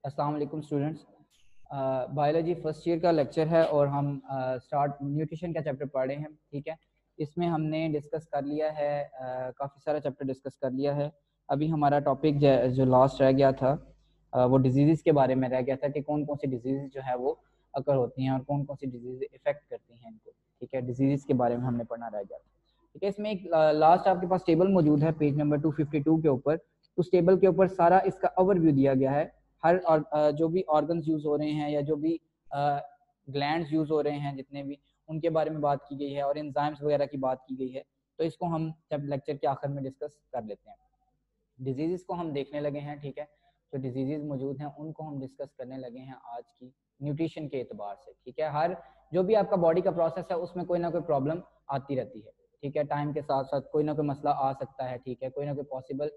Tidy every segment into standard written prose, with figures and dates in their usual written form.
अस्सलाम वालेकुम students. Biology first year का लेक्चर है और हम स्टार्ट न्यूट्रिशन का चैप्टर पढ़ रहे हैं। ठीक है, इसमें हमने डिस्कस कर लिया है, काफ़ी सारा चैप्टर डिस्कस कर लिया है। अभी हमारा टॉपिक जो लास्ट रह गया था वो डिजीज़ के बारे में रह गया था कि कौन कौन सी डिजीज़ जो है वो अकर होती हैं और कौन कौन सी डिजीज़ इफेक्ट करती हैं इनको। ठीक है, डिजीज़ के बारे में हमने पढ़ना रह गया था। ठीक है, इसमें एक लास्ट आपके पास टेबल मौजूद है पेज नंबर 252 के ऊपर। उस टेबल के ऊपर सारा इसका ओवरव्यू दिया गया है। हर जो भी ऑर्गन्स यूज हो रहे हैं या जो भी ग्लैंड्स यूज हो रहे हैं जितने भी, उनके बारे में बात की गई है और एंजाइम्स वगैरह की बात की गई है। तो इसको हम जब लेक्चर के आखिर में डिस्कस कर लेते हैं। डिजीज़ को हम देखने लगे हैं। ठीक है, जो डिजीज़ मौजूद हैं उनको हम डिस्कस करने लगे हैं आज की न्यूट्रिशन के एतबार से। ठीक है, हर जो भी आपका बॉडी का प्रोसेस है उसमें कोई ना कोई प्रॉब्लम आती रहती है। ठीक है, टाइम के साथ साथ कोई ना कोई मसला आ सकता है। ठीक है, कोई ना कोई पॉसिबल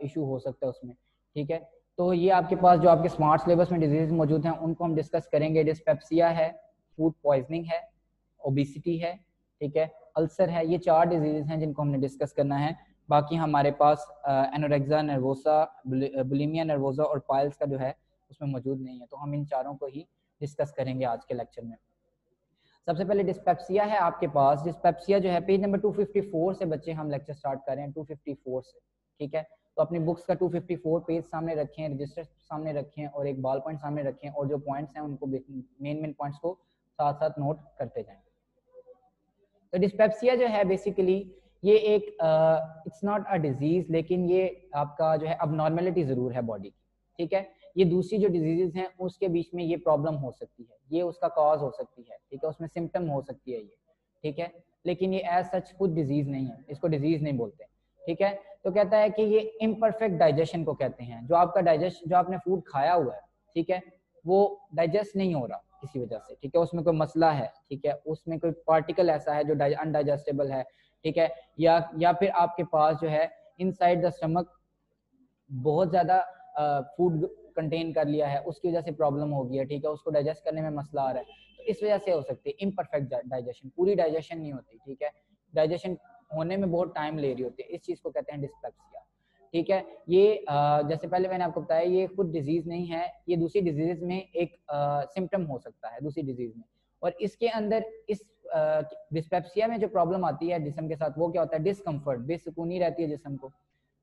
इशू हो सकता है उसमें। ठीक है, तो ये आपके पास जो आपके स्मार्ट सिलेबस में डिजीज मौजूद हैं उनको हम डिस्कस करेंगे। डिस्पेप्सिया है, फूड पॉइजनिंग है, ओबिसिटी है, ठीक है, अल्सर है। ये 4 डिजीज हैं जिनको हमने डिस्कस करना है। बाकी हमारे पास एनोरेक्सिया नर्वोसा, बुलिमिया नर्वोसा और पाइल्स का जो है उसमें मौजूद नहीं है। तो हम इन चारों को ही डिस्कस करेंगे आज के लेक्चर में। सबसे पहले डिस्पेप्सिया है आपके पास। डिस्पेप्सिया जो है पेज नंबर 254 से बच्चे हम लेक्चर स्टार्ट कर रहे हैं, 254 से। ठीक है, तो अपनी बुक्स का 254 पेज सामने रखें, रजिस्टर सामने रखें और एक बॉल पॉइंट सामने रखें और जो पॉइंट्स हैं उनको मेन पॉइंट्स को साथ साथ नोट करते जाएं। तो डिस्पेप्सिया जो है बेसिकली ये एक इट्स नॉट अ डिजीज, लेकिन ये आपका जो है अबनॉर्मेलिटी जरूर है बॉडी की। ठीक है, ये दूसरी जो डिजीजेस हैं उसके बीच में ये प्रॉब्लम हो सकती है, ये उसका कॉज हो सकती है। ठीक है, उसमें सिम्टम हो सकती है ये। ठीक है, लेकिन ये एज सच खुद डिजीज नहीं है, इसको डिजीज नहीं बोलते। ठीक है, तो कहता है कि ये इम्परफेक्ट डाइजेशन को कहते हैं। जो आपका डाइजेशन, जो आपने फूड खाया हुआ है, ठीक है, वो डाइजेस्ट नहीं हो रहा किसी वजह से। ठीक है, उसमें कोई मसला है। ठीक है, उसमें कोई पार्टिकल ऐसा है जो अनडाइजेस्टेबल है। ठीक है, या फिर आपके पास जो है इनसाइड द स्टमक बहुत ज्यादा फूड कंटेन कर लिया है, उसकी वजह से प्रॉब्लम हो गई है। ठीक है, उसको डाइजेस्ट करने में मसला आ रहा है, तो इस वजह से हो सकती है इम्परफेक्ट डाइजेशन। पूरी डाइजेशन नहीं होती। ठीक है, डाइजेशन होने में बहुत टाइम ले रही होती है, इस चीज को कहते हैं डिस्पेप्सिया। ठीक है, ये जैसे पहले मैंने आपको बताया ये खुद डिजीज नहीं है, ये दूसरी डिजीज में एक सिम्टम हो सकता है दूसरी डिजीज में। और इसके अंदर इस डिस्पेप्सिया में जो प्रॉब्लम आती है जिस्म के साथ, वो क्या होता है, डिस्कम्फर्ट, बेसुकूनी रहती है जिस्म को।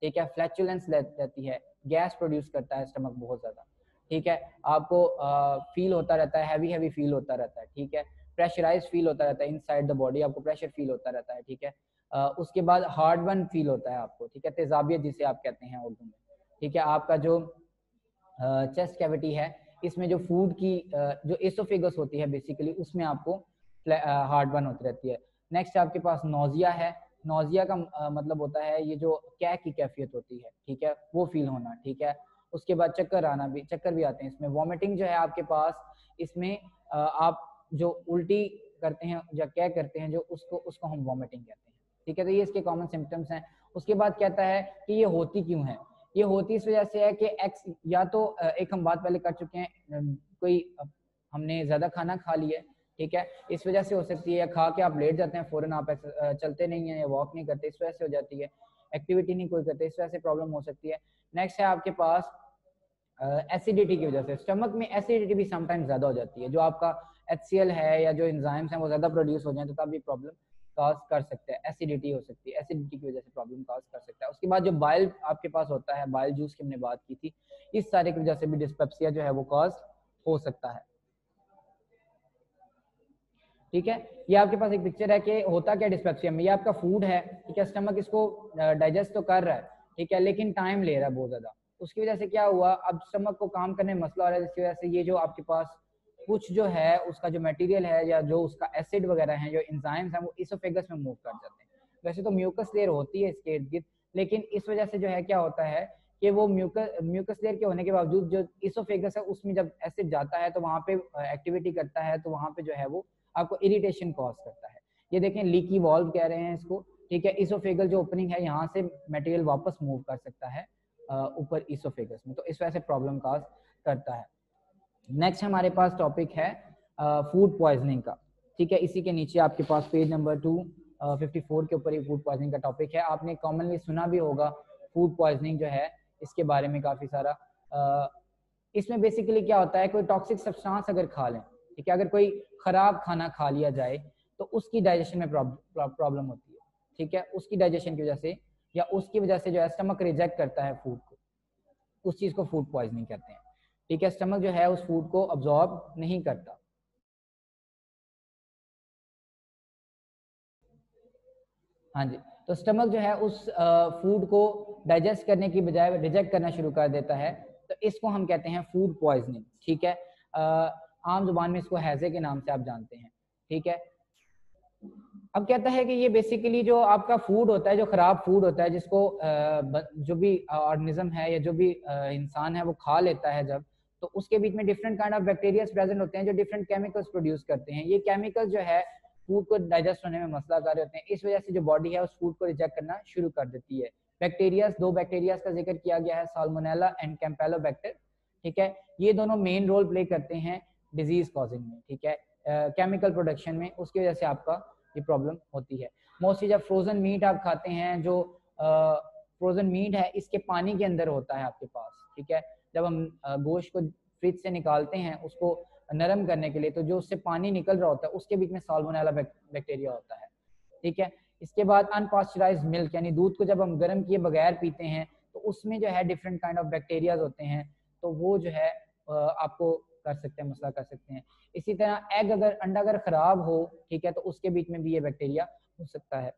ठीक है, फ्लैचुलेंस रहती है, गैस प्रोड्यूस करता है स्टमक बहुत ज्यादा। ठीक है, आपको फील होता रहता है, हैवी हैवी फील होता रहता है। ठीक है, प्रेशराइज फील होता रहता है इनसाइड द बॉडी, आपको प्रेशर फील होता रहता है। ठीक है, उसके बाद हार्ड वन फील होता है आपको। ठीक है, तेजाबियत जिसे आप कहते हैं उर्दू में। ठीक है, आपका जो चेस्ट कैविटी है, इसमें जो फूड की जो एसोफेगस होती है बेसिकली, उसमें आपको हार्ड वन होती रहती है। नेक्स्ट आपके पास नोजिया है। नोजिया का मतलब होता है ये जो कै की कैफियत होती है। ठीक है, वो फील होना। ठीक है, उसके बाद चक्कर आना भी, चक्कर भी आते हैं इसमें। वॉमिटिंग जो है आपके पास, इसमें आप जो उल्टी करते हैं या क्या करते हैं जो, उसको उसको हम वॉमिटिंग कहते हैं। ठीक है, तो ये इसके कॉमन सिम्टम्स हैं। उसके बाद कहता है कि ये होती क्यों है। ये होती इस वजह से है कि एक्स, या तो एक हम बात पहले कर चुके हैं, कोई हमने ज्यादा खाना खा लिया। ठीक है, इस वजह से हो सकती है, या खा के आप लेट जाते हैं फौरन, आप चलते नहीं है या वॉक नहीं करते, इस वजह से हो जाती है। एक्टिविटी नहीं कोई करते, इस वजह से प्रॉब्लम हो सकती है। नेक्स्ट है आपके पास एसिडिटी की वजह से, स्टमक में एसिडिटी भी समटाइम्स ज्यादा हो जाती है। जो आपका HCl है या जो एंजाइम्स हैं वो ज्यादा प्रोड्यूस हो जाए तो तब भी प्रॉब्लम काज कर सकता है, एसिडिटी हो सकती है, एसिडिटी की वजह से प्रॉब्लम काज कर सकता है। उसके बाद जो बाइल आपके पास होता है, बाइल जूस की हमने बात की थी, इस सारे की वजह से भी डिस्पेप्सिया जो है वो काज हो सकता है। ठीक है, ये आपके पास एक पिक्चर है कि होता क्या डिस्पेप्सिया में। ये आपका फूड है, ठीक है, स्टमक इसको डाइजेस्ट तो कर रहा है, ठीक है, लेकिन टाइम ले रहा है बहुत ज्यादा। उसकी वजह से क्या हुआ, अब स्टमक को काम करने में मसला हो रहा है, जिसकी वजह से ये जो आपके पास कुछ जो है उसका जो मटेरियल है या जो उसका एसिड वगैरह है, जो एंजाइम्स हैं, वो इसोफेगस में मूव कर जाते हैं। वैसे तो म्यूकस लेयर होती है इसके इर्द गिर्द, लेकिन इस वजह से जो है क्या होता है कि वो म्यूकस लेयर के होने के बावजूद जो इसोफेगस है उसमें जब एसिड जाता है तो वहाँ पे एक्टिविटी करता है, तो वहाँ पे जो है वो आपको इरिटेशन कॉज करता है। ये देखें, लीकी वॉल्व कह रहे हैं इसको। ठीक है, इसोफेगल जो ओपनिंग है, यहाँ से मटेरियल वापस मूव कर सकता है ऊपर इसोफेगस में, तो इस वजह से प्रॉब्लम कॉज करता है। नेक्स्ट हमारे पास टॉपिक है फूड पॉइजनिंग का। ठीक है, इसी के नीचे आपके पास पेज नंबर 254 के ऊपर फूड पॉइजनिंग का टॉपिक है। आपने कॉमनली सुना भी होगा फूड पॉइजनिंग जो है, इसके बारे में काफ़ी सारा इसमें बेसिकली क्या होता है, कोई टॉक्सिक सब्सटेंस अगर खा लें, ठीक है, अगर कोई खराब खाना खा लिया जाए तो उसकी डाइजेशन में प्रॉब्लम होती है, ठीक है, उसकी डाइजेशन की वजह से या उसकी वजह से जो है स्टमक रिजेक्ट करता है फूड को, उस चीज को फूड पॉइजनिंग कहते हैं, ठीक है, स्टमक जो है उस फूड को अब्जॉर्ब नहीं करता। हाँ जी, तो स्टमक जो है उस फूड को डाइजेस्ट करने की बजाय रिजेक्ट करना शुरू कर देता है, तो इसको हम कहते हैं फूड पॉइजनिंग, ठीक है। आम जुबान में इसको हैजे के नाम से आप जानते हैं, ठीक है। अब कहता है कि ये बेसिकली जो आपका फूड होता है, जो खराब फूड होता है, जिसको जो भी ऑर्गेनिज्म है या जो भी इंसान है वो खा लेता है जब, तो उसके बीच में different kind of bacteria present होते हैं जो डिफरेंट केमिकल्स प्रोड्यूस करते हैं। ये केमिकल जो है फूड को डाइजेस्ट होने में मसला कर होते हैं, इस वजह से जो बॉडी है उस फूड को रिजेक्ट करना शुरू कर देती है। बैक्टीरिया, दो बैक्टीरिया का जिक्र किया गया है, साल्मोनेला एंड कैम्पेलोबैक्टर, ठीक है। ये दोनों मेन रोल प्ले करते हैं डिजीज कॉजिंग में, ठीक है, केमिकल प्रोडक्शन में, उसकी वजह से आपका ये प्रॉब्लम होती है। मोस्टली जब फ्रोजन मीट आप खाते हैं, जो फ्रोजन मीट है इसके पानी के अंदर होता है आपके पास, ठीक है, जब हम गोश्त को फ्रिज से निकालते हैं उसको नरम करने के लिए, तो जो उससे पानी निकल रहा होता है उसके बीच में साल्मोनेला बैक्टीरिया होता है, ठीक है। इसके बाद अनपास्चराइज्ड मिल्क यानी दूध को जब हम गर्म किए बगैर पीते हैं तो उसमें जो है डिफरेंट काइंड ऑफ बैक्टीरियाज होते हैं, तो वो जो है आपको कर सकते हैं, मसला कर सकते हैं। इसी तरह एग अगर अंडा अगर खराब हो, ठीक है, तो उसके बीच में भी ये बैक्टीरिया हो सकता है।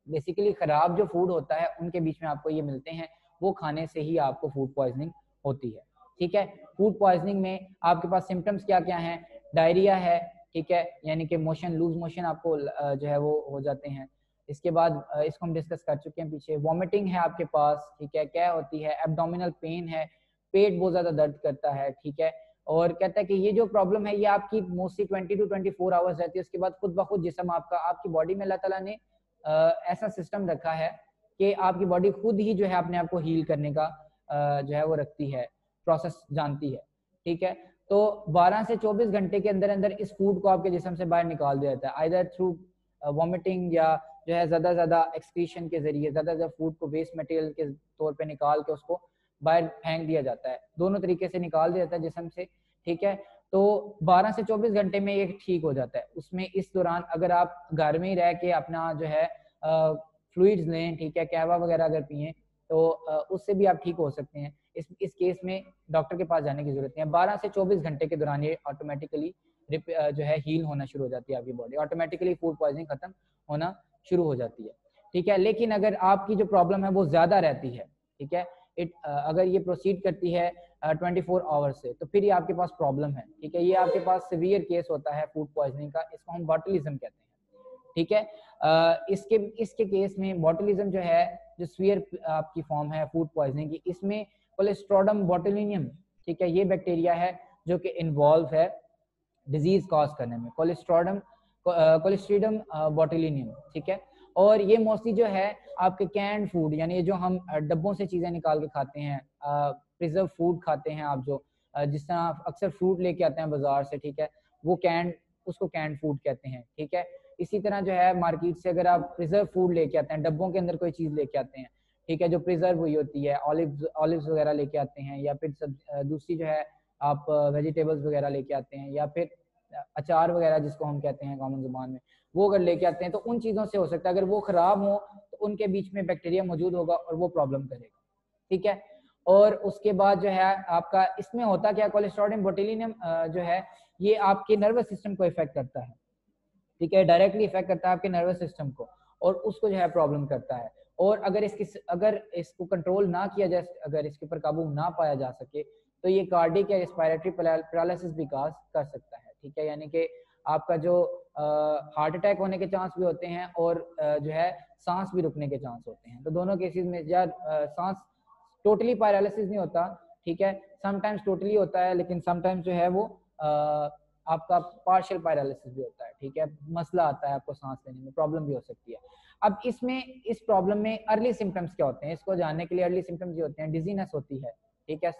बेसिकली खराब जो फूड होता है उनके बीच में आपको ये मिलते हैं, वो खाने से ही आपको फूड पॉइजनिंग होती है, ठीक है। फूड पॉइजनिंग में आपके पास सिम्टम्स क्या क्या हैं? डायरिया है, ठीक है, यानी कि मोशन, लूज मोशन आपको जो है वो हो जाते हैं। इसके बाद इसको हम डिस्कस कर चुके हैं पीछे। वॉमिटिंग है आपके पास, ठीक है, क्या होती है? एब्डोमिनल पेन है, पेट बहुत ज्यादा दर्द करता है, ठीक है। और कहता है कि ये जो प्रॉब्लम है ये आपकी मोस्टली 20 to 24 आवर्स रहती है, उसके बाद खुद ब खुद जिस्म आपका, आपकी बॉडी में अल्लाह ताला ने ऐसा सिस्टम रखा है कि आपकी बॉडी खुद ही जो है अपने आप को हील करने का जो है वो रखती है, प्रोसेस जानती है, ठीक है। तो 12 से 24 घंटे के अंदर अंदर इस फूड को आपके जिस्म से बाहर निकाल दिया जाता है, आइदर थ्रू वॉमिटिंग या जो है ज्यादा एक्सक्रीशन के जरिए, ज्यादा फूड को वेस्ट मटेरियल के तौर पे निकाल के उसको बाहर फेंक दिया जाता है। दोनों तरीके से निकाल दिया जाता है जिस्म से, ठीक है। तो 12 से 24 घंटे में ये ठीक हो जाता है। उसमें इस दौरान अगर आप घर में ही रह के अपना जो है फ्लूइड्स लें, ठीक है, कहवा वगैरह अगर पिए तो उससे भी आप ठीक हो सकते हैं। इस केस में डॉक्टर के पास जाने की जरूरत नहीं है। 12 से 24 घंटे के दौरान ये ऑटोमेटिकली जो है हील होना शुरू हो जाती है आपकी बॉडी, ऑटोमेटिकली फूड पॉइजनिंग खत्म होना शुरू हो जाती है, ठीक है। लेकिन अगर आपकी जो प्रॉब्लम है वो ज्यादा रहती है, ठीक है, अगर ये प्रोसीड करती है 24 आवर्स से, तो फिर ये आपके पास प्रॉब्लम है, ठीक है। ये आपके पास सीवियर केस होता है फूड पॉइजनिंग का, इसको हम बॉटुलिज्म कहते हैं, ठीक है। इसके केस में बॉटुलिज्म जो है, जो सीवियर आपकी फॉर्म है फूड पॉइजनिंग की, इसमें कोलेस्ट्रोडियम बोटुलिनियम, ठीक है, ये बैक्टीरिया है जो कि इन्वॉल्व है डिजीज कॉज करने में, कोलेस्ट्रीडियम बोटुलिनियम, ठीक है। और ये मोस्टली जो है आपके कैंड फूड, यानी जो हम डब्बों से चीजें निकाल के खाते हैं, प्रिजर्व फूड खाते हैं आप, जो जिस तरह आप अक्सर फ्रूट लेके आते हैं बाजार से, ठीक है, वो कैंड, उसको कैंड फूड कहते हैं, ठीक है। इसी तरह जो है मार्केट से अगर आप प्रिजर्व फूड लेके आते हैं, डब्बों के अंदर कोई चीज लेके आते हैं, ठीक है, जो प्रिजर्व हुई होती है, ऑलिव्स वगैरह लेके आते हैं, या फिर दूसरी जो है आप वेजिटेबल्स वगैरह लेके आते हैं, या फिर अचार वगैरह जिसको हम कहते हैं कॉमन जुबान में, वो अगर लेके आते हैं, तो उन चीज़ों से हो सकता है अगर वो खराब हो तो उनके बीच में बैक्टीरिया मौजूद होगा और वो प्रॉब्लम करेगा, ठीक है। और उसके बाद जो है आपका इसमें होता क्या, कोलेस्ट्रोडियम बोटुलिनियम जो है ये आपके नर्वस सिस्टम को इफेक्ट करता है, ठीक है, डायरेक्टली इफेक्ट करता है आपके नर्वस सिस्टम को, और उसको जो है प्रॉब्लम करता है। और अगर इसको कंट्रोल ना किया जाए, अगर इसके ऊपर काबू ना पाया जा सके, तो ये कार्डिक या रेस्पिरेटरी पैरालिसिस भी काज कर सकता है, ठीक है। यानी कि आपका जो हार्ट अटैक होने के चांस भी होते हैं, और जो है सांस भी रुकने के चांस होते हैं। तो दोनों केसेस में या सांस टोटली पैरालिसिस नहीं होता, ठीक है, समटाइम्स टोटली होता है, लेकिन समटाइम्स जो है वो आपका पार्शियल पैरालिसिस भी होता है, ठीक है, मसला आता है आपको सांस लेने में, प्रॉब्लम भी हो सकती है। अब इसमें इस प्रॉब्लम में अर्ली सिम्टम्स क्या होते हैं, इसको जानने के लिए अर्ली सिम्टम्स ये होते हैं, डिजीनेस होती है, ठीक है,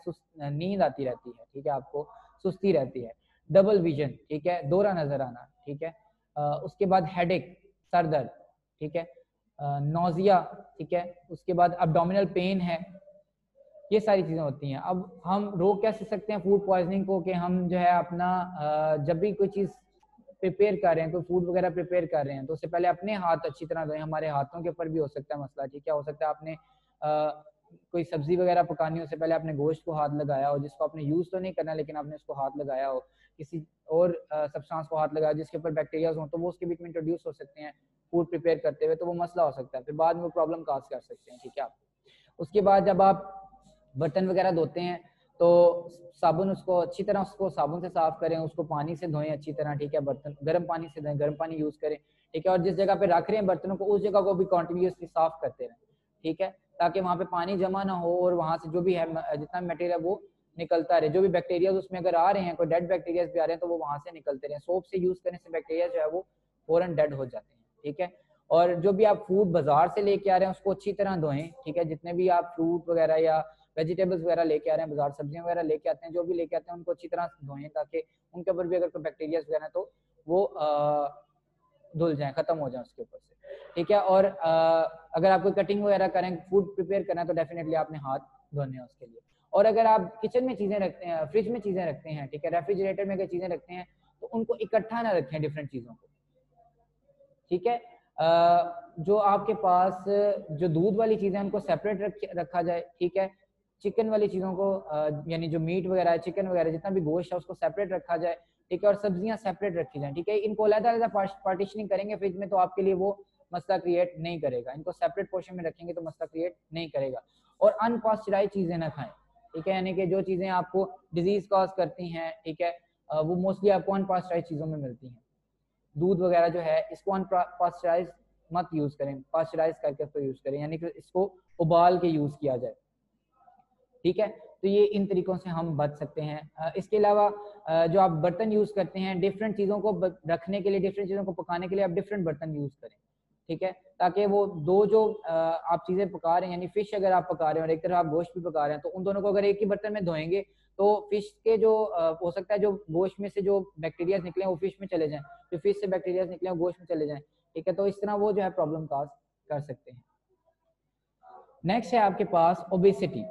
नींद आती रहती है, ठीक है, आपको सुस्ती रहती है, डबल विजन, ठीक है, दोहरा नजर आना, ठीक है, उसके बाद हेडेक, सर दर्द, ठीक है, नोजिया, ठीक है, उसके बाद अब्डोमिनल पेन है, ये सारी चीज़ें होती हैं। अब हम रोक कैसे सकते हैं फूड पॉइजनिंग को, कि हम जो है अपना जब भी कोई चीज़ प्रिपेयर कर रहे हैं, कोई फूड वगैरह प्रिपेयर कर रहे हैं, तो उससे पहले अपने हाथ अच्छी तरह धोएं। हमारे हाथों के ऊपर भी हो सकता है मसला, ठीक है। हो सकता है आपने कोई सब्जी वगैरह पकानी हो, उससे पहले आपने गोश्त को हाथ लगाया हो, जिसको आपने यूज़ तो नहीं करना, लेकिन आपने उसको हाथ लगाया हो, किसी और सब्सटेंस को हाथ लगाया जिसके ऊपर बैक्टीरियाज हो, तो वो उसके बीच में इंट्रोड्यूस हो सकते हैं फूड प्रिपेयर करते हुए, तो वो मसला हो सकता है, फिर बाद में वो प्रॉब्लम काज कर सकते हैं, ठीक है। उसके बाद जब आप बर्तन वगैरह धोते हैं तो साबुन, उसको अच्छी तरह उसको साबुन से साफ करें, उसको पानी से धोएं अच्छी तरह, ठीक है। बर्तन गर्म पानी से धोएं, गर्म पानी यूज करें, ठीक है। और जिस जगह पे रख रहे हैं बर्तनों को, उस जगह को भी कॉन्टिन्यूसली साफ करते रहें, ठीक है, ताकि वहाँ पे पानी जमा ना हो और वहाँ से जो भी है जितना मटेरियल है वो निकलता रहे। जो भी बैक्टीरिया उसमें अगर आ रहे हैं, कोई डेड बैक्टीरिया भी आ रहे हैं, तो वो वहाँ से निकलते रहे। सोप से यूज करने से बैक्टीरिया जो है वो फौरन डेड हो जाते हैं, ठीक है। और जो भी आप फूड बाजार से लेके आ रहे हैं उसको अच्छी तरह धोएं, ठीक है। जितने भी आप फ्रूट वगैरह या वेजिटेबल्स वगैरह लेके आ रहे हैं बाजार, सब्जियां वगैरह लेके आते हैं, जो भी लेके आते हैं उनको अच्छी तरह धोएं, ताकि उनके ऊपर भी अगर कोई बैक्टीरिया वगैरह तो वो धुल जाए, खत्म हो जाए उसके ऊपर से, ठीक है। और अगर आप कोई कटिंग वगैरह करें, फूड प्रिपेयर करना है, तो डेफिनेटली आपने हाथ धोने हैं उसके लिए। और अगर आप किचन में चीजें रखते हैं, फ्रिज में चीजें रखते हैं, ठीक है, रेफ्रिजरेटर में अगर चीजें रखते हैं, तो उनको इकट्ठा ना रखें डिफरेंट चीजों को, ठीक है। जो आपके पास जो दूध वाली चीजें उनको सेपरेट रखा जाए, ठीक है। चिकन वाली चीजों को यानी जो मीट वगैरह है, चिकन वगैरह जितना भी गोश्त है उसको सेपरेट रखा जाए, ठीक है। और सब्जियां सेपरेट रखी जाए, ठीक है। इनको अलग-अलग पार्टीशनिंग करेंगे फ्रिज में तो आपके लिए वो मसला क्रिएट नहीं करेगा। इनको सेपरेट पोर्शन में रखेंगे तो मसला क्रिएट नहीं करेगा। और अनपास्चराइज चीजें ना खाएं, ठीक है, यानी कि जो चीजें आपको डिजीज कॉज करती हैं, ठीक है, वो मोस्टली आपको अनपास्चराइज चीजों में मिलती हैं। दूध वगैरह जो है इसको अनपास्चराइज मत यूज करें, पास्चराइज करके इसको यूज करें, यानी कि इसको उबाल के यूज किया जाए, ठीक है। तो ये इन तरीकों से हम बच सकते हैं। इसके अलावा जो आप बर्तन यूज करते हैं, डिफरेंट चीजों को रखने के लिए, डिफरेंट चीजों को पकाने के लिए आप डिफरेंट बर्तन यूज करें, ठीक है, ताकि वो दो जो आप चीजें पका रहे हैं, यानी फिश अगर आप पका रहे हैं और एक तरफ आप गोश्त भी पका रहे हैं, तो उन दोनों को अगर एक ही बर्तन में धोएंगे तो फिश के जो हो सकता है जो गोश्त में से जो बैक्टीरिया निकले वो फिश में चले जाएं, जो फिश से बैक्टीरिया निकले वो गोश्त में चले जाएं, ठीक है। तो इस तरह वो जो है प्रॉब्लम काज कर सकते हैं। नेक्स्ट है आपके पास ओबेसिटी।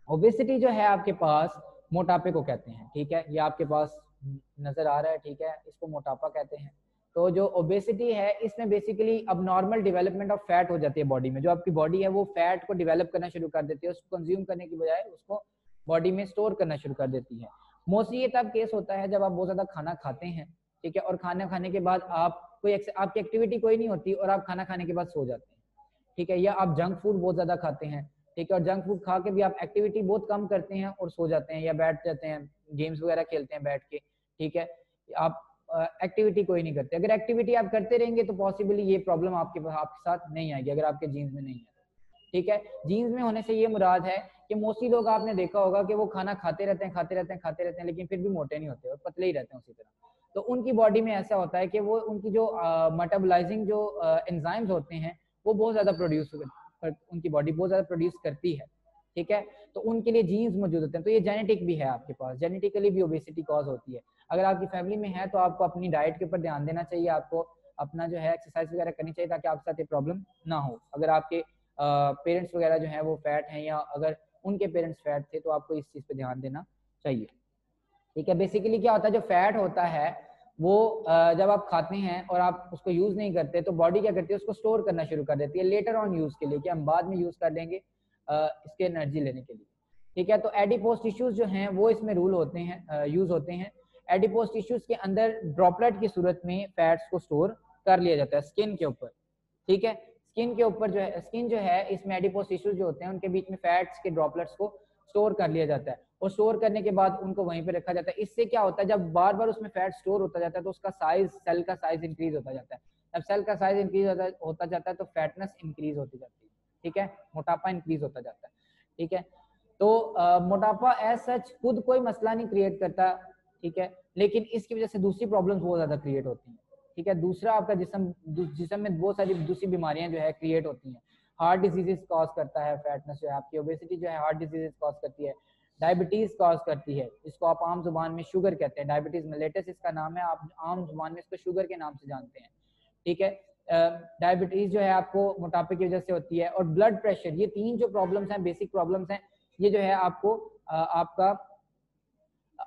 ओबेसिटी जो है आपके पास मोटापे को कहते हैं, ठीक है। ये आपके पास नजर आ रहा है, ठीक है, इसको मोटापा कहते हैं। तो जो ओबेसिटी है इसमें बेसिकली अब नॉर्मल डेवलपमेंट ऑफ फैट हो जाती है बॉडी में। जो आपकी बॉडी है वो फैट को डेवलप करना शुरू कर देती है, उसको कंज्यूम करने की बजाय उसको बॉडी में स्टोर करना शुरू कर देती है। मोस्टली ये तब केस होता है जब आप बहुत ज्यादा खाना खाते हैं, ठीक है, और खाना खाने के बाद आप कोई आपकी एक्टिविटी कोई नहीं होती और आप खाना खाने के बाद सो जाते हैं, ठीक है, या आप जंक फूड बहुत ज्यादा खाते हैं, ठीक है, और जंक फूड खा के भी आप एक्टिविटी बहुत कम करते हैं और सो जाते हैं या बैठ जाते हैं, गेम्स वगैरह खेलते हैं बैठ के, ठीक है, आप एक्टिविटी कोई नहीं करते। अगर एक्टिविटी आप करते रहेंगे तो पॉसिबली ये प्रॉब्लम आपके साथ नहीं आएगी, अगर आपके जीन्स में नहीं है, ठीक है। जीन्स में होने से ये मुराद है कि मोस्टली लोग आपने देखा होगा कि वो खाना खाते रहते हैं, लेकिन फिर भी मोटे नहीं होते और पतले ही रहते हैं उसी तरह। तो उनकी बॉडी में ऐसा होता है कि वो उनकी जो मेटाबोलाइजिंग जो एंजाइम्स होते हैं वो बहुत ज्यादा उनकी बॉडी बहुत ज्यादा प्रोड्यूस करती है, ठीक है। तो उनके लिए जीन्स मौजूद होते हैं। तो ये जेनेटिक भी है आपके पास, जेनेटिकली भी ओबेसिटी कॉज होती है। अगर आपकी फैमिली में है तो आपको अपनी डाइट के ऊपर ध्यान देना चाहिए, आपको अपना जो है एक्सरसाइज वगैरह करनी चाहिए ताकि आपके साथ ये प्रॉब्लम ना हो। अगर आपके पेरेंट्स वगैरह जो है वो फैट हैं या अगर उनके पेरेंट्स फैट थे तो आपको इस चीज़ पे ध्यान देना चाहिए, ठीक है। बेसिकली क्या होता है, जो फैट होता है वो जब आप खाते हैं और आप उसको यूज नहीं करते तो बॉडी क्या करती है, उसको स्टोर करना शुरू कर देती है लेटर ऑन यूज के लिए, कि हम बाद में यूज कर लेंगे इसके एनर्जी लेने के लिए, ठीक है। तो एडिपोज टिश्यूज जो हैं वो इसमें रूल होते हैं, यूज होते हैं। एडिपोज टिश्यूज के अंदर ड्रॉपलेट की सूरत में फैट्स को स्टोर कर लिया जाता है स्किन के ऊपर, ठीक है। स्किन के ऊपर जो है, स्किन जो है इसमें एडिपोज टिश्यूज जो होते हैं उनके बीच में फैट्स के ड्रॉपलेट्स को स्टोर कर लिया जाता है और स्टोर करने के बाद उनको वहीं पे रखा जाता है। इससे क्या होता है, जब बार बार उसमें फैट स्टोर होता जाता है तो उसका साइज, सेल का साइज इंक्रीज होता जाता है। जब सेल का साइज इंक्रीज होता जाता है तो फैटनेस इंक्रीज होती जाती है, ठीक है, मोटापा इंक्रीज होता जाता है, ठीक है। तो मोटापा एज सच खुद कोई मसला नहीं क्रिएट करता, ठीक है, लेकिन इसकी वजह से दूसरी प्रॉब्लम्स बहुत ज्यादा क्रिएट होती हैं, ठीक है। दूसरा आपका जिस्म में बहुत सारी दूसरी बीमारियां जो है क्रिएट होती हैं। हार्ट डिजीजेस कॉज करता है फैटनेस जो है, आपकी ओबेसिटी जो है हार्ट डिजीजेस कॉज करती है, डायबिटीज कॉज करती है, इसको आप आम जुबान में शुगर कहते हैं, डायबिटीज मेलेटस इसका नाम है, आप आम जुबान में इसको शुगर के नाम से जानते हैं, ठीक है। डायबिटीज जो है आपको मोटापे की वजह से होती है। और ब्लड प्रेशर, ये तीन जो प्रॉब्लम्स हैं, बेसिक प्रॉब्लम्स हैं, ये जो है आपको आपका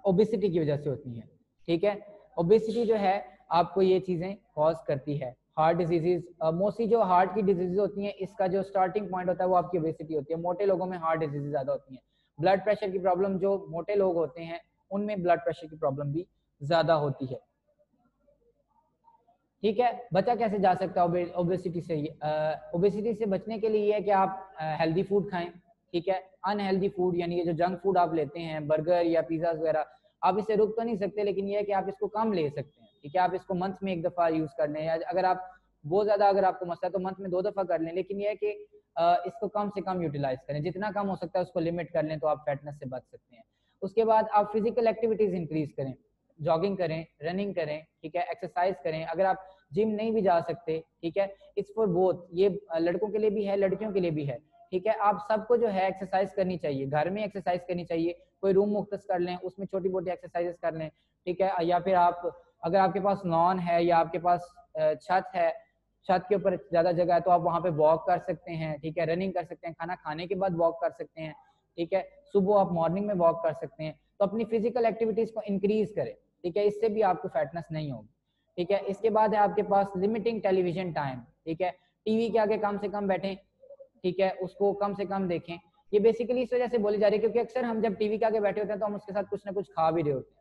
ओबेसिटी की वजह से होती है, ठीक है। ओबेसिटी जो है आपको ये चीजें कॉज करती है। हार्ट डिजीजेज, मोस्टली जो हार्ट की डिजीजेज होती हैं, इसका जो स्टार्टिंग पॉइंट होता है वो आपकी ओबेसिटी होती है। मोटे लोगों में हार्ट डिजीजेज ज्यादा होती हैं। ब्लड प्रेशर की प्रॉब्लम जो मोटे लोग होते हैं उनमें ब्लड प्रेशर की प्रॉब्लम भी ज्यादा होती है, ठीक है। बचा कैसे जा सकता है ओबेसिटी से? ओबेसिटी से बचने के लिए ये है कि आप हेल्दी फूड खाएं, ठीक है। अनहेल्दी फूड यानी ये जो जंक फूड आप लेते हैं, बर्गर या पिज्जा वगैरह, आप इसे रुक तो नहीं सकते, लेकिन ये है कि आप इसको कम ले सकते हैं, ठीक है। आप इसको मंथ में एक दफा यूज कर लें, या अगर आप बहुत ज्यादा अगर आपको मसला है तो मंथ में 2 दफा कर लें, लेकिन ये है कि इसको कम से कम यूटिलाइज करें, जितना कम हो सकता है उसको लिमिट कर लें तो आप फैटनेस से बच सकते हैं। उसके बाद आप फिजिकल एक्टिविटीज इंक्रीज करें, जॉगिंग करें, रनिंग करें, ठीक है, एक्सरसाइज करें। अगर आप जिम नहीं भी जा सकते, ठीक है, इट्स फॉर बोथ, ये लड़कों के लिए भी है, लड़कियों के लिए भी है, ठीक है। आप सबको जो है एक्सरसाइज करनी चाहिए, घर में एक्सरसाइज करनी चाहिए, कोई रूम मुख्तस कर लें, उसमें छोटी मोटी एक्सरसाइजेस कर लें, ठीक है। या फिर आप अगर आपके पास लॉन है या आपके पास छत है, छत के ऊपर ज्यादा जगह है तो आप वहाँ पे वॉक कर सकते हैं, ठीक है, रनिंग कर सकते हैं, खाना खाने के बाद वॉक कर सकते हैं, ठीक है, सुबह आप मॉर्निंग में वॉक कर सकते हैं। तो अपनी फिजिकल एक्टिविटीज को इंक्रीज करें, ठीक है, इससे भी आपको फैटनेस नहीं होगी, ठीक है। इसके बाद है आपके पास लिमिटिंग टेलीविजन टाइम, ठीक है। टीवी के आगे कम से कम बैठें, ठीक है, उसको कम से कम देखें। ये बेसिकली इस वजह से बोली जा रही है क्योंकि अक्सर हम जब टीवी के आगे बैठे होते हैं तो हम उसके साथ कुछ ना कुछ खा भी रहे होते हैं,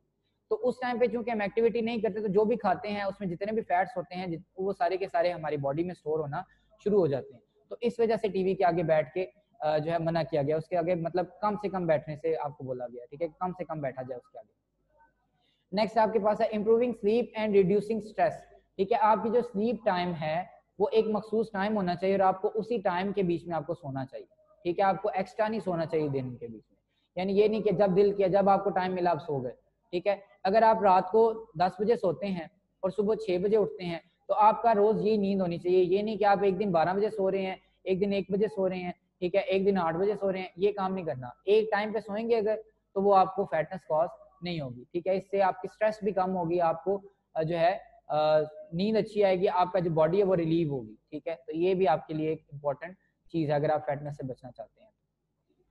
तो उस टाइम पे चूंकि हम एक्टिविटी नहीं करते तो जो भी खाते हैं उसमें जितने भी फैट्स होते हैं वो सारे के सारे हमारी बॉडी में स्टोर होना शुरू हो जाते हैं। तो इस वजह से टीवी के आगे बैठ के जो है मना किया गया, उसके आगे मतलब कम से कम बैठने से आपको बोला गया, ठीक है, कम से कम बैठा जाए उसके आगे। नेक्स्ट आपके पास है improving sleep and reducing stress, ठीक है। आपकी जो स्लीप टाइम है वो एक मखसूस टाइम होना चाहिए और आपको उसी टाइम के बीच में आपको सोना चाहिए, ठीक है। आपको एक्स्ट्रा नहीं सोना चाहिए दिन के बीच में, यानी ये नहीं कि जब दिल किया जब आपको टाइम मिला आप सो गए, ठीक है। अगर आप रात को 10 बजे सोते हैं और सुबह 6 बजे उठते हैं तो आपका रोज ये नींद होनी चाहिए, ये नहीं कि आप एक दिन 12 बजे सो रहे हैं, एक दिन 1 बजे सो रहे हैं, ठीक है, एक दिन 8 बजे सो रहे हैं, ये काम नहीं करना। एक टाइम पे सोएंगे अगर तो वो आपको फैटनेस कॉज नहीं होगी, ठीक है। इससे आपकी स्ट्रेस भी कम होगी, आपको जो है नींद अच्छी आएगी, आपका जो बॉडी है वो रिलीव होगी, ठीक है। तो ये भी आपके लिए एक इम्पॉर्टेंट चीज है अगर आप फैटनेस से बचना चाहते हैं।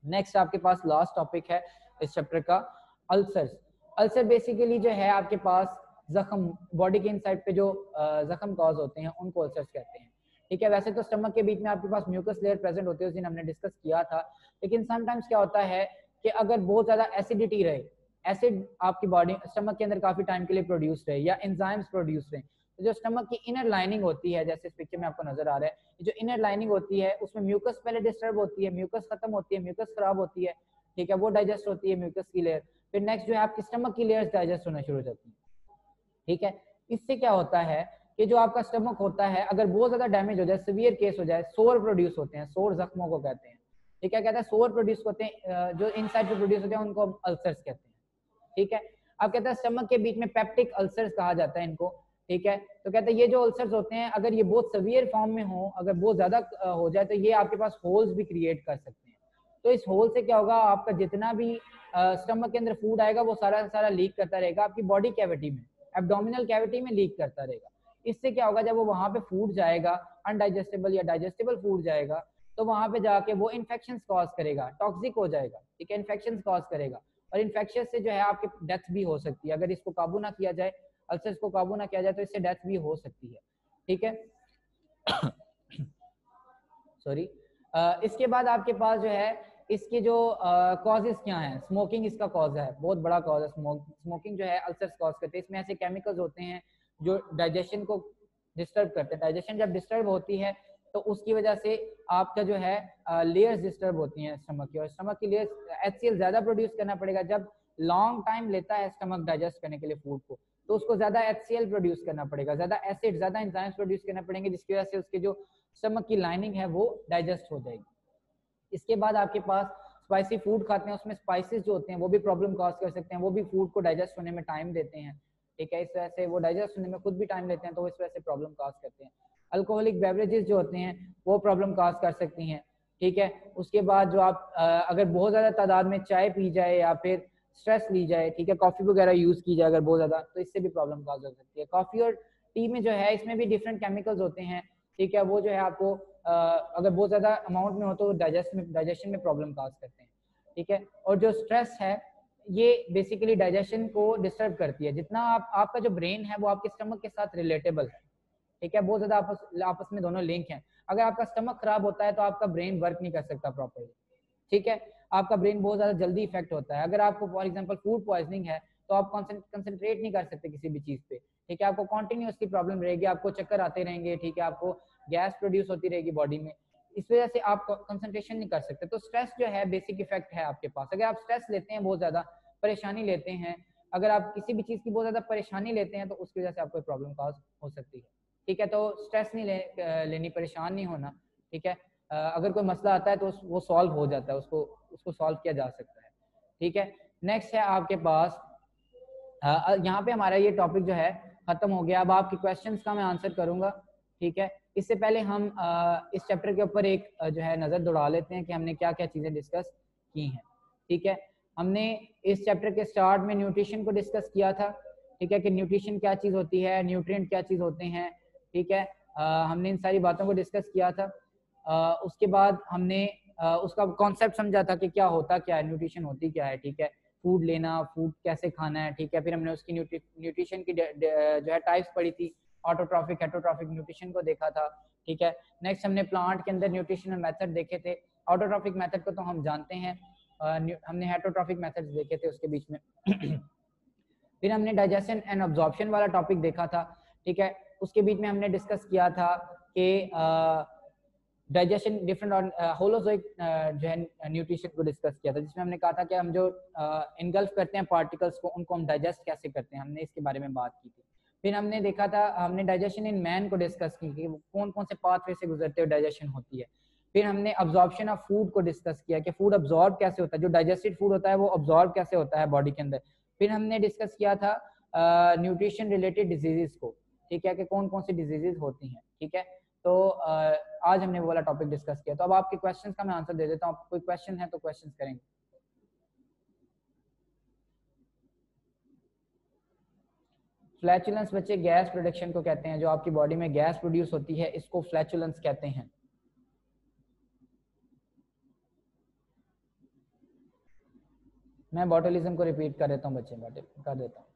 नेक्स्ट आपके पास लास्ट टॉपिक है इस चैप्टर का, अल्सर्स। अल्सर बेसिकली जो है आपके पास जख्म, बॉडी के इनसाइड पे जो जख्म कॉज होते हैं उनको अल्सर्स कहते हैं, ठीक है। वैसे तो स्टमक के बीच में आपके पास म्यूकस लेयर प्रेजेंट होती है, उस दिन हमने डिस्कस किया था, लेकिन समटाइम्स क्या होता है कि अगर बहुत ज्यादा एसिडिटी रहे, एसिड आपकी बॉडी स्टमक के अंदर काफी टाइम के लिए प्रोड्यूस रहे या एंजाइम्स प्रोड्यूस रहे, तो जो स्टमक की इनर लाइनिंग होती है, जैसे इस पिक्चर में आपको नजर आ रहा है, जो इनर लाइनिंग होती है उसमें म्यूकस पहले डिस्टर्ब होती है, म्यूकस खत्म होती है, म्यूकस खराब होती है, ठीक है, वो डाइजेस्ट होती है म्यूकस की लेयर, फिर नेक्स्ट जो है आपकी स्टमक की लेयर्स डाइजेस्ट होना शुरू हो जाती है, ठीक है। इससे क्या होता है कि जो आपका स्टमक होता है अगर बहुत ज्यादा डैमेज हो जाए, सीवियर केस हो जाए, सोर प्रोड्यूस होते हैं, सोर जख्मों को कहते हैं, ठीक है, कहते हैं सोर प्रोड्यूस होते हैं, जो इनसाइड पे प्रोड्यूस होते हैं उनको अल्सर्स कहते हैं, ठीक है। अब कहते हैं स्टमक के बीच में पेप्टिक अल्सर्स कहा जाता है इनको, ठीक है। तो कहते हैं ये जो अल्सर्स होते हैं अगर ये बहुत सीवियर फॉर्म में हो, अगर बहुत ज्यादा हो जाए तो ये आपके पास होल्स भी क्रिएट कर सकते हैं। तो इस होल से क्या होगा, आपका जितना भी स्टमक के अंदर फूड आएगा वो सारा सारा लीक करता रहेगा आपकी बॉडी कैविटी में, एब्डोमिनल कैविटी में लीक करता रहेगा। इससे क्या होगा, जब वो वहां पे फूड जाएगा, अनडाइजेस्टेबल या डाइजेस्टेबल फूड जाएगा, तो वहां पे जाके वो इन्फेक्शन कॉज करेगा, टॉक्सिक हो जाएगा, ठीक है, इन्फेक्शन कॉज करेगा, और इन्फेक्शन से जो है आपकी डेथ भी हो सकती है अगर इसको काबू ना किया जाए, अल्सर्स को काबू ना किया जाए तो इससे डेथ भी हो सकती है, ठीक है। सॉरी। इसके बाद आपके पास जो है इसके जो कॉजेस क्या हैं, स्मोकिंग इसका कॉज है, बहुत बड़ा कॉज है स्मोकिंग जो है अल्सर्स कॉज करते हैं। इसमें ऐसे केमिकल्स होते हैं जो डाइजेशन को डिस्टर्ब करते हैं, डाइजेशन जब डिस्टर्ब होती है तो उसकी वजह से आपका जो है लेयर्स डिस्टर्ब होती हैं स्टमक की, और स्टमक की लेयर्स HCl ज्यादा प्रोड्यूस करना पड़ेगा, जब लॉन्ग टाइम लेता है स्टमक डाइजेस्ट करने के लिए फूड को तो उसको ज्यादा HCl प्रोड्यूस करना पड़ेगा, ज्यादा एसिड, ज्यादा एंजाइम्स प्रोड्यूस करना पड़ेंगे, जिसकी वजह से उसके जो स्टमक की लाइनिंग है वो डाइजेस्ट हो जाएगी। इसके बाद आपके पास स्पाइसी फूड खाते हैं, उसमें स्पाइसेस जो होते हैं वो भी प्रॉब्लम कॉज कर सकते हैं, वो भी फूड को डाइजेस्ट होने में टाइम देते हैं, ठीक है, इस वजह से वो डाइजेस्ट होने में खुद भी टाइम लेते हैं तो इस वजह से प्रॉब्लम कॉज करते हैं। अल्कोहलिक बेवरेजेस जो होते हैं वो प्रॉब्लम कॉज कर सकती हैं, ठीक है। उसके बाद जो आप अगर बहुत ज्यादा तादाद में चाय पी जाए या फिर स्ट्रेस ली जाए, ठीक है, कॉफी वगैरह यूज की जाए अगर बहुत ज्यादा, तो इससे भी प्रॉब्लम कॉज हो सकती है। कॉफी और टी में जो है इसमें भी डिफरेंट केमिकल्स होते हैं, ठीक है, वो जो है आपको अगर बहुत ज्यादा अमाउंट में हो तो डाइजेशन में प्रॉब्लम कॉज करते हैं। ठीक है। और जो स्ट्रेस है ये बेसिकली डाइजेशन को डिस्टर्ब करती है। जितना आपका जो ब्रेन है वो आपके स्टमक के साथ रिलेटेबल है, ठीक है, बहुत ज्यादा आपस में दोनों लिंक हैं। अगर आपका स्टमक खराब होता है तो आपका ब्रेन वर्क नहीं कर सकता प्रॉपर्ली, ठीक है, आपका ब्रेन बहुत ज्यादा जल्दी इफेक्ट होता है। अगर आपको फॉर एग्जांपल फूड पॉइजनिंग है तो आप कंसंट्रेट नहीं कर सकते किसी भी चीज पे, ठीक है, आपको कॉन्टिन्यूसली प्रॉब्लम रहेगी, आपको चक्कर आते रहेंगे, ठीक है, आपको गैस प्रोड्यूस होती रहेगी बॉडी में, इस वजह से आप कंसंट्रेशन नहीं कर सकते। तो स्ट्रेस जो है बेसिक इफेक्ट है आपके पास। अगर आप स्ट्रेस लेते हैं, बहुत ज्यादा परेशानी लेते हैं, अगर आप किसी भी चीज की बहुत ज्यादा परेशानी लेते हैं तो उसकी वजह से आपको प्रॉब्लम कॉज हो सकती है, ठीक है। तो स्ट्रेस नहीं लेनी, परेशान नहीं होना, ठीक है। अगर कोई मसला आता है तो वो सॉल्व हो जाता है, उसको सॉल्व किया जा सकता है, ठीक है। नेक्स्ट है आपके पास, यहाँ पे हमारा ये टॉपिक जो है खत्म हो गया। अब आपके क्वेश्चंस का मैं आंसर करूंगा, ठीक है। इससे पहले हम इस चैप्टर के ऊपर एक जो है नज़र दौड़ा लेते हैं कि हमने क्या क्या चीज़ें डिस्कस की हैं, ठीक है। हमने इस चैप्टर के स्टार्ट में न्यूट्रिशन को डिस्कस किया था, ठीक है, कि न्यूट्रिशन क्या चीज़ होती है, न्यूट्रिएंट क्या चीज़ होते हैं, ठीक है। हमने इन सारी बातों को डिस्कस किया था। उसके बाद हमने उसका कॉन्सेप्ट समझा था कि क्या होता क्या है, न्यूट्रिशन होती क्या है, ठीक है, फूड लेना, फूड कैसे खाना है, ठीक है। फिर हमने उसकी न्यूट्रिशन की जो है टाइप्स पढ़ी थी, ऑटोट्रॉफिक हेटरोट्रॉफिक न्यूट्रिशन को देखा था, ठीक है। नेक्स्ट हमने प्लांट के अंदर न्यूट्रिशनल मेथड देखे थे। ऑटोट्रॉफिक मेथड को तो हम जानते हैं, हमने हेटरोट्रॉफिक मेथड्स देखे थे उसके बीच में। फिर हमने डाइजेशन एंड अब्जॉर्प्शन वाला टॉपिक देखा था, ठीक है। उसके बीच में हमने डिस्कस किया था कि डाइजेशन डिफरेंट और होलोजोइक जो है न्यूट्रिशन को डिस्कस किया था, जिसमें हमने कहा था कि हम जो इनगल्फ करते हैं पार्टिकल्स को, उनको हम डाइजेस्ट कैसे करते हैं, हमने इसके बारे में बात की थी। फिर हमने देखा था, हमने डाइजेशन इन मैन को डिस्कस की कि कौन कौन से पाथवे से गुजरते हुए डाइजेशन होती है। फिर हमने अब्जॉर्प्शन ऑफ फूड को डिस्कस किया कि फूड अब्जॉर्ब कैसे होता है, जो डाइजेस्टेड फूड होता है वो अब्जॉर्ब कैसे होता है बॉडी के अंदर। फिर हमने डिस्कस किया था न्यूट्रिशन रिलेटेड डिजीजेस को, ठीक है, कि कौन कौन सी डिजीजेस होती हैं, ठीक है। तो आज हमने वो वाला टॉपिक डिस्कस किया। तो अब आपके क्वेश्चंस का मैं आंसर दे देता हूँ, कोई क्वेश्चन है तो क्वेश्चंस करेंगे। फ्लैचुलेंस बच्चे गैस प्रोडक्शन को कहते हैं, जो आपकी बॉडी में गैस प्रोड्यूस होती है इसको फ्लैचुलेंस कहते हैं। मैं बॉटलिज्म को रिपीट कर देता हूँ बच्चे, कर देता हूँ।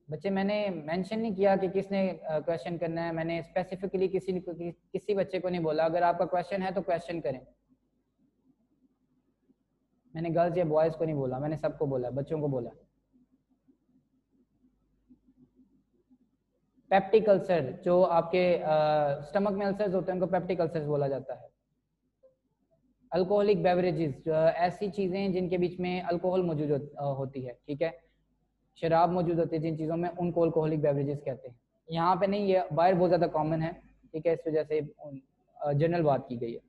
बच्चे मैंने मेंशन नहीं किया कि किसने क्वेश्चन करना है, मैंने स्पेसिफिकली किसी बच्चे को नहीं बोला। अगर आपका क्वेश्चन है तो क्वेश्चन करें। मैंने गर्ल्स या बॉयज को नहीं बोला, मैंने सबको बोला, बच्चों को बोला। पेप्टिक अल्सर, जो आपके स्टमक में अल्सर्स होते हैं उनको पेप्टिक अल्सर्स बोला जाता है। अल्कोहलिक बेवरेजेस, ऐसी चीजें जिनके बीच में अल्कोहल मौजूद होती है, ठीक है, शराब मौजूद होती है जिन चीज़ों में, उनको अल्कोहलिक बेवरेजेस कहते हैं। यहाँ पे नहीं, ये बाहर बहुत ज़्यादा कॉमन है, ठीक है, इस वजह से जनरल बात की गई है।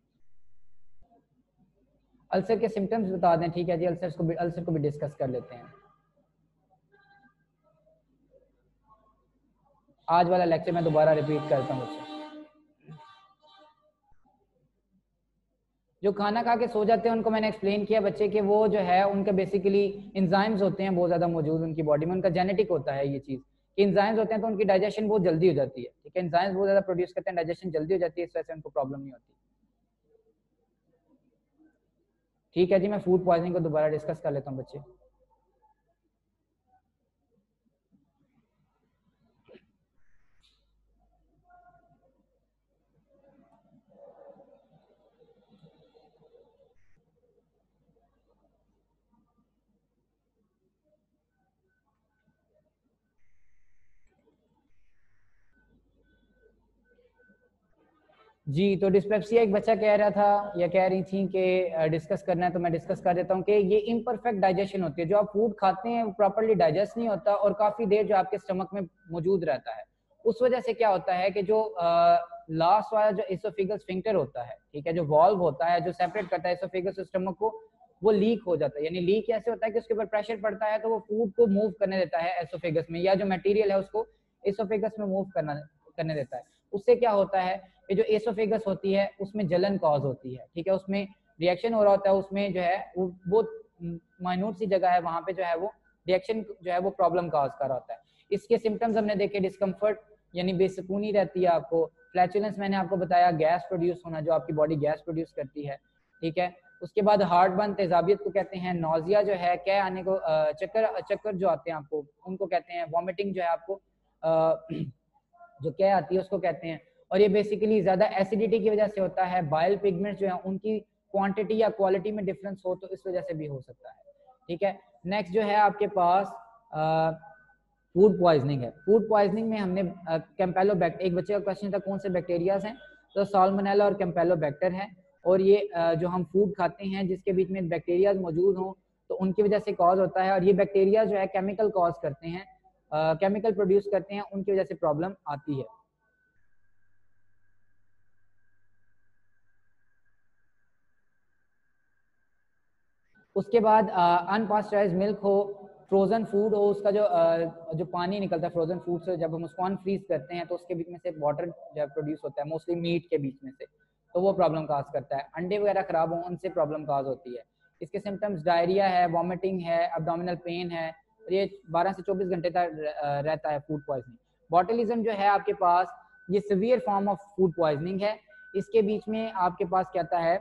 अल्सर के सिम्टम्स बता दें, ठीक है जी, अल्सर को भी डिस्कस कर लेते हैं। आज वाला लेक्चर मैं दोबारा रिपीट करता हूँ बच्चे। जो खाना खा के सो जाते हैं उनको मैंने एक्सप्लेन किया बच्चे कि वो जो है उनके बेसिकली इंजाइम्स होते हैं बहुत ज़्यादा मौजूद उनकी बॉडी में, उनका जेनेटिक होता है ये चीज़ कि इंजाइम्स होते हैं तो उनकी डाइजेशन बहुत जल्दी हो जाती है, ठीक है, इंजाइम्स बहुत ज़्यादा प्रोड्यूस करते हैं, डाइजेशन जल्दी हो जाती है, इस वजह से उनको प्रॉब्लम नहीं होती। ठीक है जी, मैं फूड पॉइजनिंग को दोबारा डिस्कस कर लेता हूँ बच्चे। जी, तो डिस्पेप्सिया एक बच्चा कह रहा था या कह रही थी कि डिस्कस करना है, तो मैं डिस्कस कर देता हूँ कि ये इम्परफेक्ट डाइजेशन होती है, जो आप फूड खाते हैं वो प्रॉपर्ली डाइजेस्ट नहीं होता और काफ़ी देर जो आपके स्टमक में मौजूद रहता है। उस वजह से क्या होता है कि जो लास्ट वाला जो एसोफेगस स्फिंक्टर होता है, ठीक है, जो वॉल्व होता है जो सेपरेट करता है एसोफेगस और स्टमक को, वो लीक हो जाता है। यानी लीक कैसे होता है कि उसके ऊपर प्रेशर पड़ता है तो वो फूड को मूव करने देता है एसोफेगस में, या जो मटेरियल है उसको एसोफेगस में मूव करने देता है। उससे क्या होता है कि जो एसोफेगस होती है उसमें जलन कॉज होती है, ठीक है, उसमें रिएक्शन हो रहा होता है, उसमें जो है वो बहुत माइन्यूट सी जगह है, वहां पे जो है वो रिएक्शन जो है वो प्रॉब्लम कॉज कर रहा होता है। इसके सिम्टम्स हमने देखे, डिस्कम्फर्ट यानी बेसुकूनी रहती है आपको। फ्लैचुलेंस मैंने आपको बताया गैस प्रोड्यूस होना, जो आपकी बॉडी गैस प्रोड्यूस करती है, ठीक है। उसके बाद हार्ट बर्न तेजाबियत को कहते हैं। नोजिया जो है, कह आने को, चक्कर चक्कर जो आते हैं आपको, उनको कहते हैं। वॉमिटिंग जो है आपको जो कह आती है उसको कहते हैं। और ये बेसिकली ज़्यादा एसिडिटी की वजह से होता है। बाइल पिगमेंट्स जो है उनकी क्वांटिटी या क्वालिटी में डिफरेंस हो तो इस वजह से भी हो सकता है, ठीक है। नेक्स्ट जो है आपके पास फूड पॉइजनिंग है। फूड पॉइजनिंग में हमने कैम्पेलोबैक्टर, एक बच्चे का क्वेश्चन था कौन से बैक्टीरियाज हैं, तो साल्मोनेला और कैम्पेलोबैक्टर है। और ये जो हम फूड खाते हैं जिसके बीच में बैक्टीरियाज मौजूद हों तो उनकी वजह से कॉज होता है। और ये बैक्टीरिया जो है केमिकल कॉज करते हैं, केमिकल प्रोड्यूस करते हैं, उनकी वजह से प्रॉब्लम आती है। उसके बाद अनपास्चराइज मिल्क हो, फ्रोजन फूड हो, उसका जो पानी निकलता है फ्रोजन फूड से, जब हम उसको अनफ्रीज करते हैं तो उसके बीच में से वाटर जब प्रोड्यूस होता है, मोस्टली मीट के बीच में से, तो वो प्रॉब्लम काज करता है। अंडे वगैरह खराब हो, उनसे प्रॉब्लम काज होती है। इसके सिम्टम्स डायरिया है, वॉमिटिंग है, एब्डोमिनल पेन है, और ये 12 से 24 घंटे तक रहता है फूड पॉइजनिंग। बॉटलिज्म जो है आपके पास, ये severe form of food poisoning है। इसके बीच में आपके पास क्या आता है,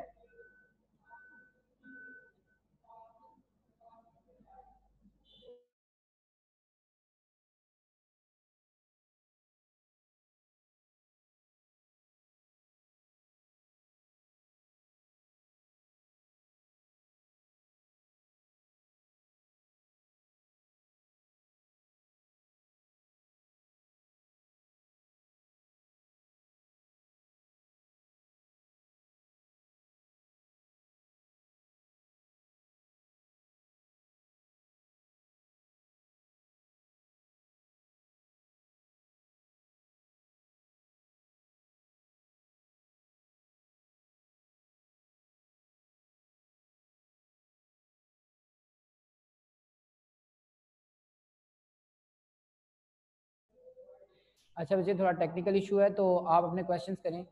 अच्छा बच्चे थोड़ा टेक्निकल इशू है तो आप अपने क्वेश्चंस करें,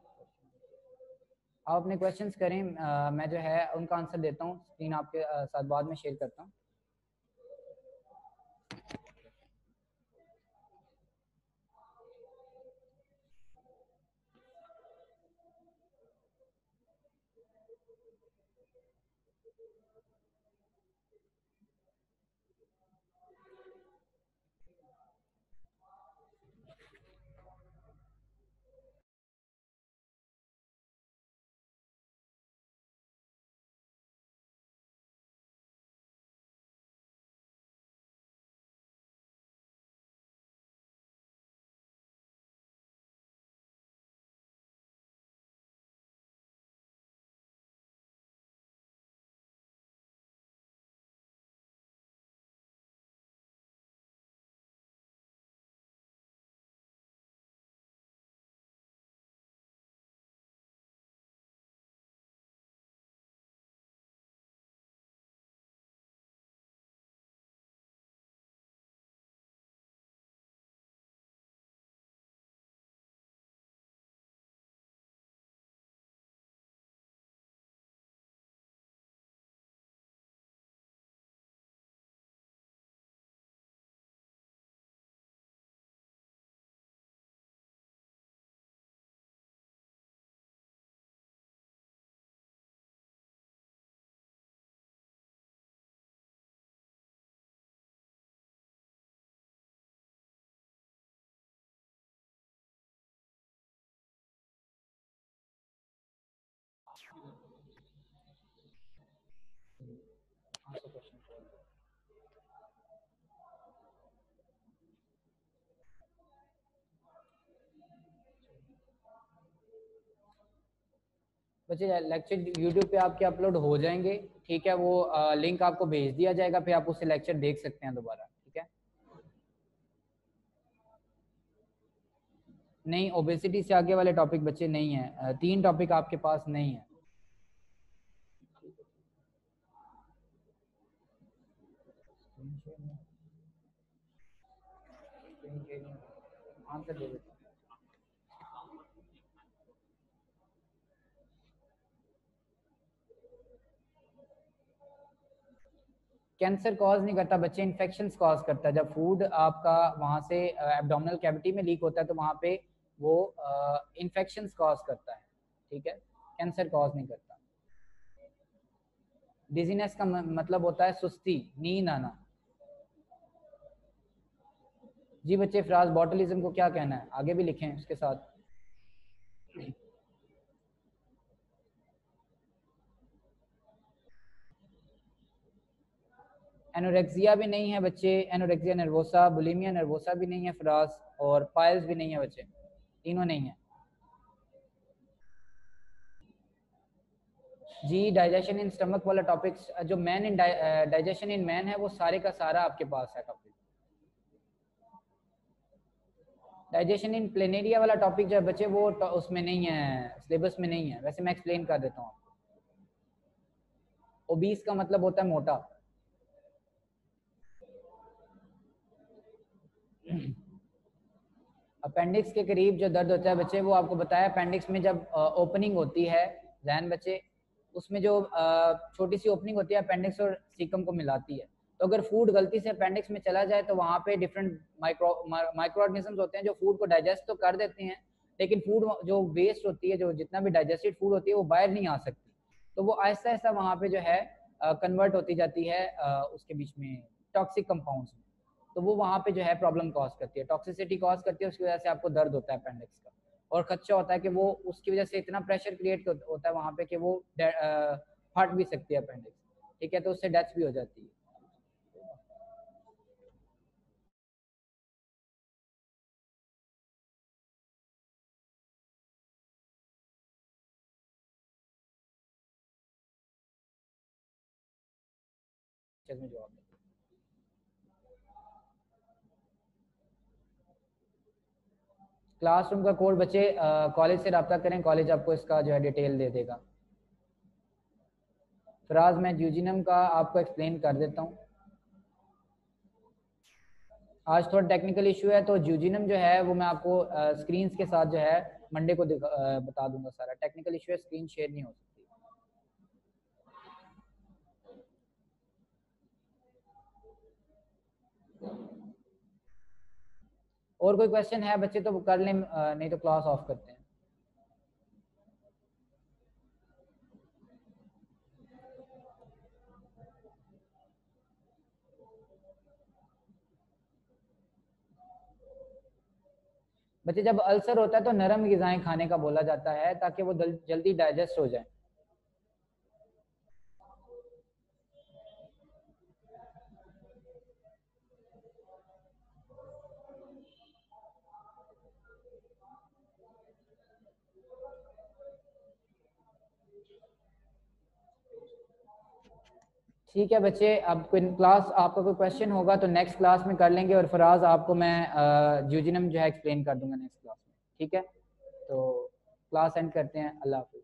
आप अपने क्वेश्चंस करें। मैं जो है उनका आंसर देता हूँ, स्क्रीन आपके साथ बाद में शेयर करता हूँ। बच्चे लेक्चर यूट्यूब पे आपके अपलोड हो जाएंगे, ठीक है। वो लिंक आपको भेज दिया जाएगा, फिर आप उससे लेक्चर देख सकते हैं दोबारा, ठीक है। नहीं, ओबेसिटी से आगे वाले टॉपिक बच्चे नहीं है, 3 टॉपिक आपके पास नहीं है। आंसर दे देता हूँ। कैंसर कॉज नहीं करता बच्चे, इन्फेक्शन कॉज करता है। जब फूड आपका वहाँ से एब्डोमिनल कैविटी में लीक होता है तो वहाँ पे वो इन्फेक्शन कॉज करता है, ठीक है, कैंसर कॉज नहीं करता। डिजीनेस का मतलब होता है सुस्ती, नींद आना। जी बच्चे, फ्राज बॉटलिज्म को क्या कहना है, आगे भी लिखें उसके साथ। एनोरेक्सिया भी नहीं है बच्चे, एनोरेक्सिया नर्वोसा, बुलिमिया नर्वोसा भी नहीं है फ्राज, और पाइल्स भी नहीं है बच्चे, तीनों नहीं है। जी डाइजेशन इन स्टमक वाला टॉपिक, जो man in digestion in man है वो सारे का सारा आपके पास है टॉपिक। डाइजेशन इन प्लेनेरिया वाला टॉपिक जो है बच्चे वो उसमें नहीं है, सिलेबस में नहीं है, वैसे मैं एक्सप्लेन कर देता हूँ आपको। ओबीस का मतलब होता है मोटा। अपेंडिक्स के करीब जो दर्द होता है बच्चे वो आपको बताया, अपेंडिक्स में जब ओपनिंग होती है जहन बच्चे, उसमें जो छोटी सी ओपनिंग होती है अपेंडिक्स और सीकम को मिलाती है, तो अगर फूड गलती से अपेंडिक्स में चला जाए तो वहाँ पे डिफरेंट माइक्रो ऑर्गेनिजम्स होते हैं जो फूड को डाइजेस्ट तो कर देते हैं, लेकिन फूड जो वेस्ट होती है, जो जितना भी डाइजेस्टेड फूड होती है वो बाहर नहीं आ सकती, तो वो आहिस्ता आहिस्ता वहाँ पे जो है कन्वर्ट होती जाती है उसके बीच में टॉक्सिक कंपाउंड्स में, तो वो वहाँ पे जो है प्रॉब्लम कॉज करती है, टॉक्सिसिटी कॉज करती है, उसकी वजह से आपको दर्द होता है अपेंडिक्स का, और खदशा होता है कि वो उसकी वजह से इतना प्रेशर क्रिएट होता है वहाँ पे कि वो फट भी सकती है अपेंडिक्स, ठीक है, तो उससे डेथ भी हो जाती है। में जवाब क्लासरूम का कोड बच्चे कॉलेज से रब्ता करें, कॉलेज आपको इसका जो है डिटेल दे देगा। फराज मैं ड्यूजिनम का आपको एक्सप्लेन कर देता हूँ, आज थोड़ा टेक्निकल इशू है तो ड्यूजिनम जो है वो मैं आपको स्क्रीन के साथ जो है मंडे को बता दूंगा, सारा टेक्निकल इशू है, स्क्रीन शेयर नहीं हो सकती। और कोई क्वेश्चन है बच्चे तो कर लें, नहीं तो क्लास ऑफ करते हैं। बच्चे जब अल्सर होता है तो नरम ग़िज़ाएं खाने का बोला जाता है ताकि वो जल्दी डाइजेस्ट हो जाए। ठीक है बच्चे, अब क्लास आपका कोई क्वेश्चन होगा तो नेक्स्ट क्लास में कर लेंगे, और फराज आपको मैं ड्यूजिनम जो है एक्सप्लेन कर दूंगा नेक्स्ट क्लास में, ठीक है, तो क्लास एंड करते हैं, अल्लाह हाफ़िज़।